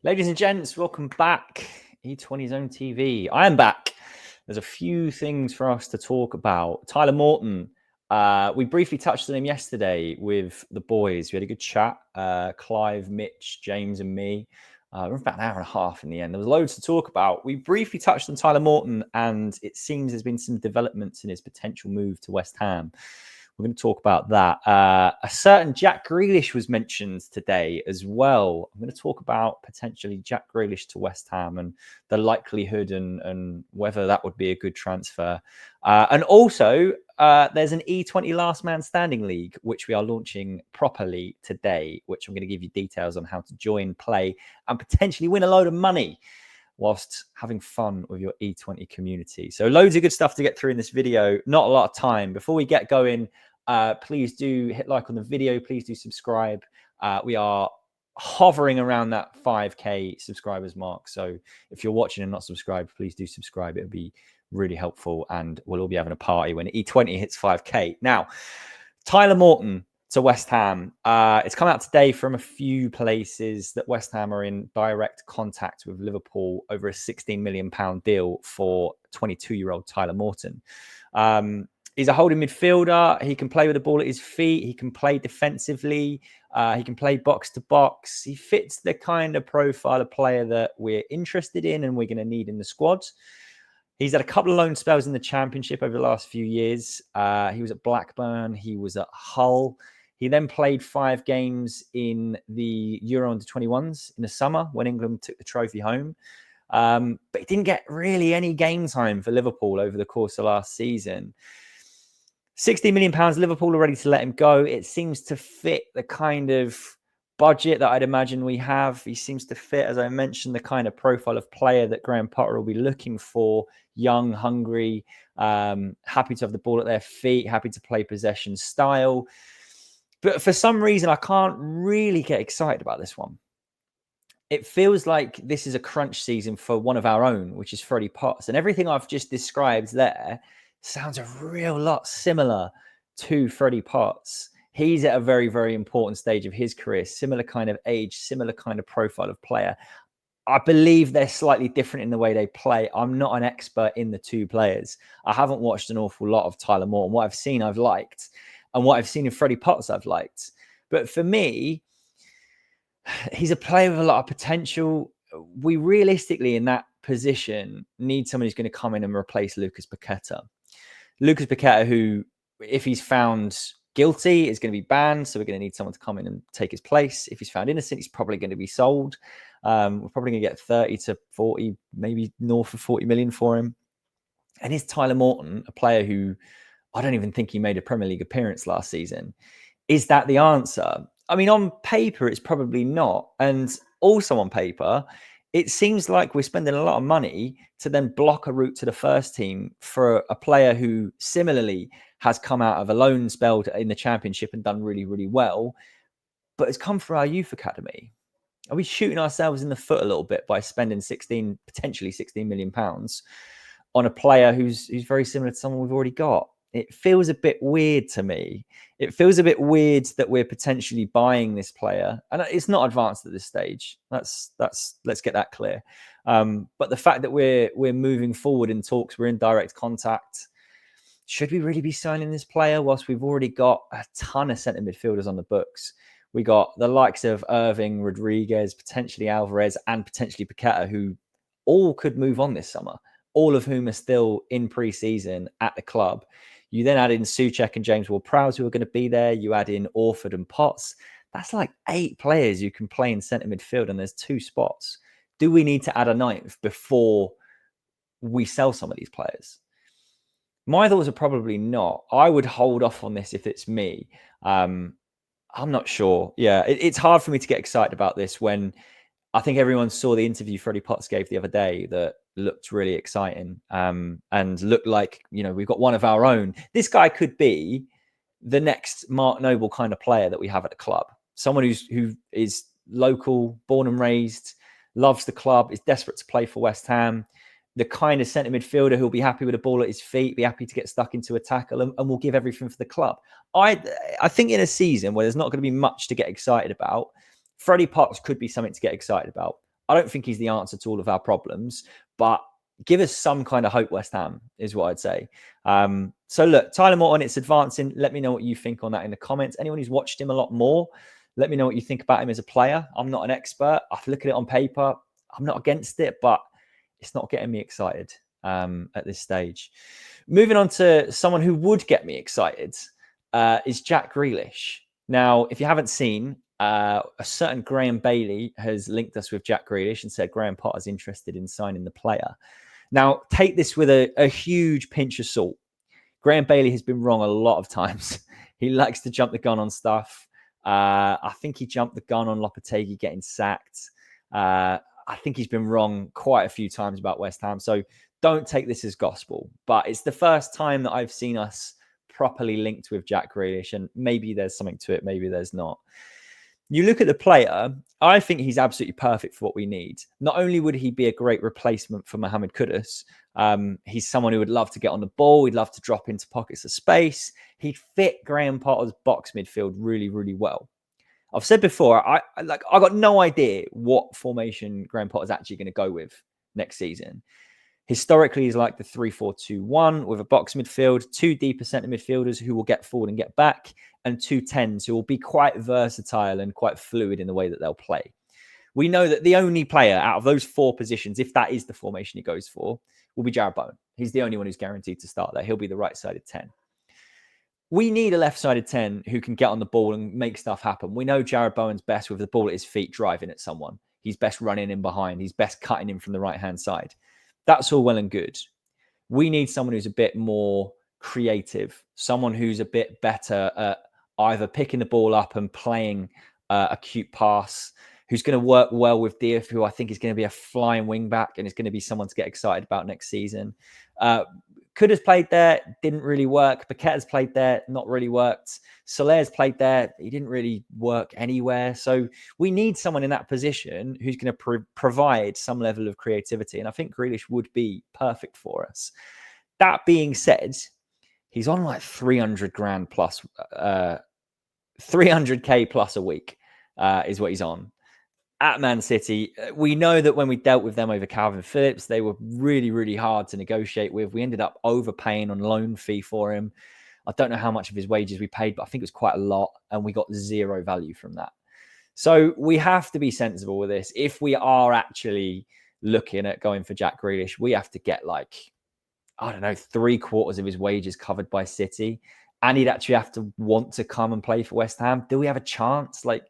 Ladies and gents, welcome back. E20 Zone TV. I am back. There's a few things for us to talk about. Tyler Morton. We briefly touched on him yesterday with the boys. We had a good chat. Clive, Mitch, James, and me. We were about an hour and a half in the end. There was loads to talk about. We briefly touched on Tyler Morton, and it seems there's been some developments in his potential move to West Ham. We're going to talk about that. A certain Jack Grealish was mentioned today as well. I'm going to talk about potentially Jack Grealish to West Ham and the likelihood and whether that would be a good transfer. And also, there's an E20 Last Man Standing League, which we are launching properly today, which I'm going to give you details on how to join, play, and potentially win a load of money whilst having fun with your E20 community. So loads of good stuff to get through in this video. Not a lot of time. Before we get going, please do hit like on the video. Please do subscribe. We are hovering around that 5K subscribers mark. So if you're watching and not subscribed, please do subscribe. It would be really helpful. And we'll all be having a party when E20 hits 5K. Now, Tyler Morton to West Ham. It's come out today from a few places that West Ham are in direct contact with Liverpool over a £16 million deal for 22-year-old Tyler Morton. He's a holding midfielder. He can play with the ball at his feet. He can play defensively. He can play box to box. He fits the kind of profile of player that we're interested in and we're going to need in the squad. He's had a couple of loan spells in the Championship over the last few years. He was at Blackburn. He was at Hull. He then played 5 games in the Euro Under-21s in the summer when England took the trophy home. But he didn't get really any game time for Liverpool over the course of last season. £60 million, Liverpool are ready to let him go. It seems to fit the kind of budget that I'd imagine we have. He seems to fit, as I mentioned, the kind of profile of player that Graham Potter will be looking for. Young, hungry, happy to have the ball at their feet, happy to play possession style. But for some reason, I can't really get excited about this one. It feels like this is a crunch season for one of our own, which is Freddie Potts. And everything I've just described there sounds a real lot similar to Freddie Potts. He's at a very, very important stage of his career, similar kind of age, similar kind of profile of player. I believe they're slightly different in the way they play. I'm not an expert in the two players. I haven't watched an awful lot of Tyler Morton. What I've seen, I've liked. And what I've seen in Freddie Potts, I've liked. But for me, he's a player with a lot of potential. We realistically, in that position, need someone who's going to come in and replace Lucas Paqueta. Lucas Paqueta, who, if he's found guilty, is going to be banned. So we're going to need someone to come in and take his place. If he's found innocent, he's probably going to be sold. We're probably going to get 30 to 40, maybe north of 40 million for him. And is Tyler Morton, a player who I don't even think he made a Premier League appearance last season. Is that the answer? I mean, on paper, it's probably not. And also on paper, it seems like we're spending a lot of money to then block a route to the first team for a player who similarly has come out of a loan spell in the Championship and done really, really well, but has come through our youth academy. Are we shooting ourselves in the foot a little bit by spending potentially £16 million on a player who's very similar to someone we've already got? It feels a bit weird to me. It feels a bit weird that we're potentially buying this player, and it's not advanced at this stage. Let's get that clear. But the fact that we're moving forward in talks, we're in direct contact. Should we really be signing this player whilst we've already got a ton of centre midfielders on the books? We got the likes of Irving, Rodriguez, potentially Alvarez, and potentially Paqueta, who all could move on this summer. All of whom are still in pre-season at the club. You then add in Souček and James Ward-Prowse, who are going to be there. You add in Orford and Potts. That's like 8 players you can play in centre midfield, and there's 2 spots. Do we need to add a 9th before we sell some of these players? My thoughts are probably not. I would hold off on this if it's me. I'm not sure. Yeah, it's hard for me to get excited about this when I think everyone saw the interview Freddie Potts gave the other day that looked really exciting and looked like, we've got one of our own. This guy could be the next Mark Noble kind of player that we have at the club. Someone who is local, born and raised, loves the club, is desperate to play for West Ham. The kind of centre midfielder who'll be happy with the ball at his feet, be happy to get stuck into a tackle and will give everything for the club. I think in a season where there's not going to be much to get excited about, Freddie Potts could be something to get excited about. I don't think he's the answer to all of our problems, but give us some kind of hope, West Ham, is what I'd say. So look, Tyler Morton, it's advancing. Let me know what you think on that in the comments. Anyone who's watched him a lot more, let me know what you think about him as a player. I'm not an expert. I look at it on paper. I'm not against it, but it's not getting me excited at this stage. Moving on to someone who would get me excited is Jack Grealish. Now, if you haven't seen, a certain Graham Bailey has linked us with Jack Grealish and said Graham Potter's interested in signing the player. Now, take this with a huge pinch of salt. Graham Bailey has been wrong a lot of times. He likes to jump the gun on stuff. I think he jumped the gun on Lopetegui getting sacked. I think he's been wrong quite a few times about West Ham. So don't take this as gospel. But it's the first time that I've seen us properly linked with Jack Grealish. And maybe there's something to it. Maybe there's not. You look at the player, I think he's absolutely perfect for what we need. Not only would he be a great replacement for Mohamed Kudus, he's someone who would love to get on the ball. He'd love to drop into pockets of space. He'd fit Graham Potter's box midfield really, really well. I've said before, I got no idea what formation Graham Potter's actually going to go with next season. Historically, he's like the 3-4-2-1 with a box midfield, two deeper centre midfielders who will get forward and get back, and two 10s who will be quite versatile and quite fluid in the way that they'll play. We know that the only player out of those four positions, if that is the formation he goes for, will be Jarrod Bowen. He's the only one who's guaranteed to start there. He'll be the right-sided 10. We need a left-sided 10 who can get on the ball and make stuff happen. We know Jarrod Bowen's best with the ball at his feet driving at someone. He's best running in behind. He's best cutting in from the right-hand side. That's all well and good. We need someone who's a bit more creative, someone who's a bit better at either picking the ball up and playing a cute pass, who's going to work well with Diouf, who I think is going to be a flying wing back and is going to be someone to get excited about next season. Could have played there, didn't really work. Paqueta's played there, not really worked. Soler's played there, he didn't really work anywhere. So we need someone in that position who's going to provide some level of creativity. And I think Grealish would be perfect for us. That being said, he's on like 300 grand plus, 300k plus a week is what he's on. At Man City, we know that when we dealt with them over Calvin Phillips, they were really, really hard to negotiate with. We ended up overpaying on loan fee for him. I don't know how much of his wages we paid, but I think it was quite a lot, and we got zero value from that. So we have to be sensible with this. If we are actually looking at going for Jack Grealish, we have to get like, I don't know, 3/4 of his wages covered by City, and he'd actually have to want to come and play for West Ham. Do we have a chance? Like,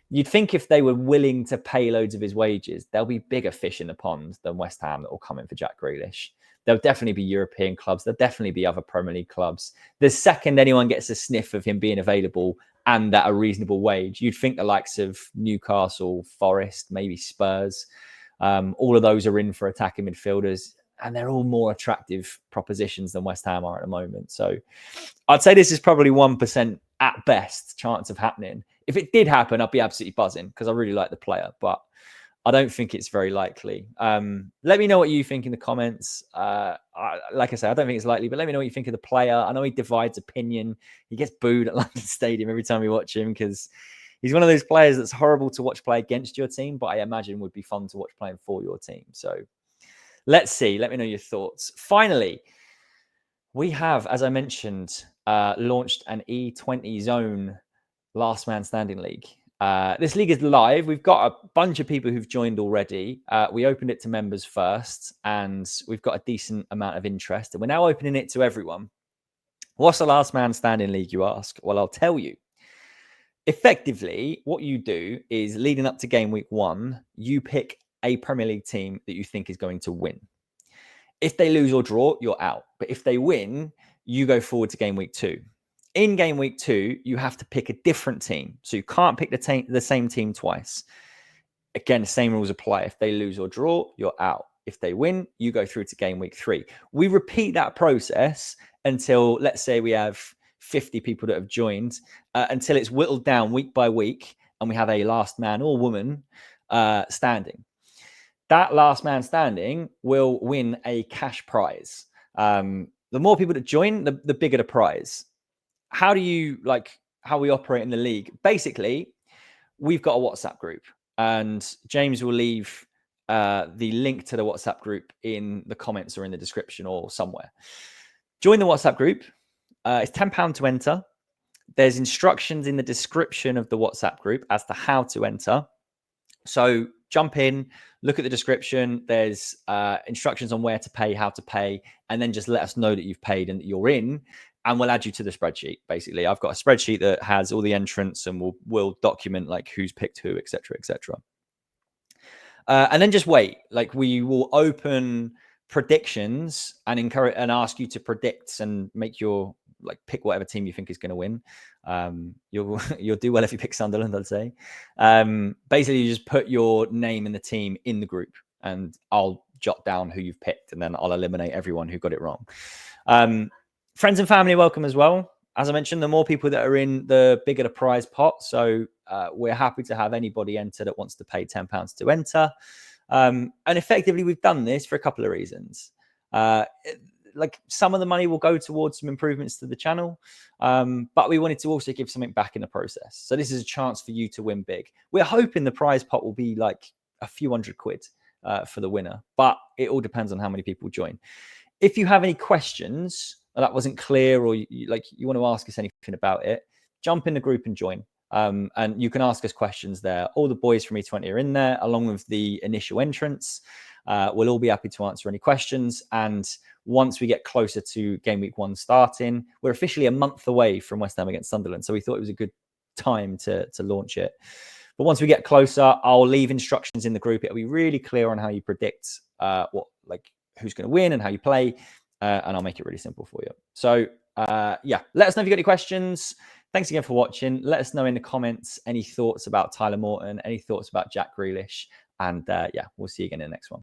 you'd think if they were willing to pay loads of his wages, there'll be bigger fish in the pond than West Ham that will come in for Jack Grealish. There'll definitely be European clubs. There'll definitely be other Premier League clubs. The second anyone gets a sniff of him being available and at a reasonable wage, you'd think the likes of Newcastle, Forest, maybe Spurs, all of those are in for attacking midfielders, and they're all more attractive propositions than West Ham are at the moment. So I'd say this is probably 1% at best chance of happening. If it did happen, I'd be absolutely buzzing because I really like the player, but I don't think it's very likely. Let me know what you think in the comments. Like I said, I don't think it's likely, but let me know what you think of the player. I know he divides opinion. He gets booed at London Stadium every time we watch him because he's one of those players that's horrible to watch play against your team, but I imagine would be fun to watch playing for your team. So let's see. Let me know your thoughts. Finally, we have, as I mentioned, launched an E20 zone last man standing league. This league is live. We've got a bunch of people who've joined already. We opened it to members first, and we've got a decent amount of interest. And we're now opening it to everyone. What's the last man standing league, you ask? Well, I'll tell you. Effectively, what you do is leading up to game week 1, you pick a Premier League team that you think is going to win. If they lose or draw, you're out. But if they win, you go forward to game week 2. In game week 2, you have to pick a different team. So you can't pick the same team twice. Again, the same rules apply. If they lose or draw, you're out. If they win, you go through to game week 3. We repeat that process until, let's say we have 50 people that have joined, until it's whittled down week by week, and we have a last man or woman standing. That last man standing will win a cash prize. The more people that join, the bigger the prize. How we operate in the league? Basically, we've got a WhatsApp group, and James will leave the link to the WhatsApp group in the comments or in the description or somewhere. Join the WhatsApp group. It's £10 to enter. There's instructions in the description of the WhatsApp group as to how to enter. So jump in, look at the description. There's instructions on where to pay, how to pay, and then just let us know that you've paid and that you're in, and we'll add you to the spreadsheet. Basically, I've got a spreadsheet that has all the entrants, and we'll document like who's picked who, etc., etc. And then just wait. Like, we will open predictions and encourage and ask you to predict and make your pick whatever team you think is going to win. You'll do well if you pick Sunderland, I'd say. Basically, you just put your name and the team in the group, and I'll jot down who you've picked, and then I'll eliminate everyone who got it wrong. Friends and family welcome as well. As I mentioned, the more people that are in, the bigger the prize pot. So we're happy to have anybody enter that wants to pay £10 to enter. And effectively, we've done this for a couple of reasons. Like, some of the money will go towards some improvements to the channel, but we wanted to also give something back in the process. So this is a chance for you to win big. We're hoping the prize pot will be like a few £100 for the winner, but it all depends on how many people join. If you have any questions that wasn't clear, or you want to ask us anything about it, jump in the group and join. And you can ask us questions there. All the boys from E20 are in there, along with the initial entrants. We'll all be happy to answer any questions. And once we get closer to game week 1 starting, we're officially a month away from West Ham against Sunderland. So we thought it was a good time to launch it. But once we get closer, I'll leave instructions in the group. It'll be really clear on how you predict who's going to win and how you play. And I'll make it really simple for you. So yeah, let us know if you've got any questions. Thanks again for watching. Let us know in the comments any thoughts about Tyler Morton, any thoughts about Jack Grealish. And yeah, we'll see you again in the next one.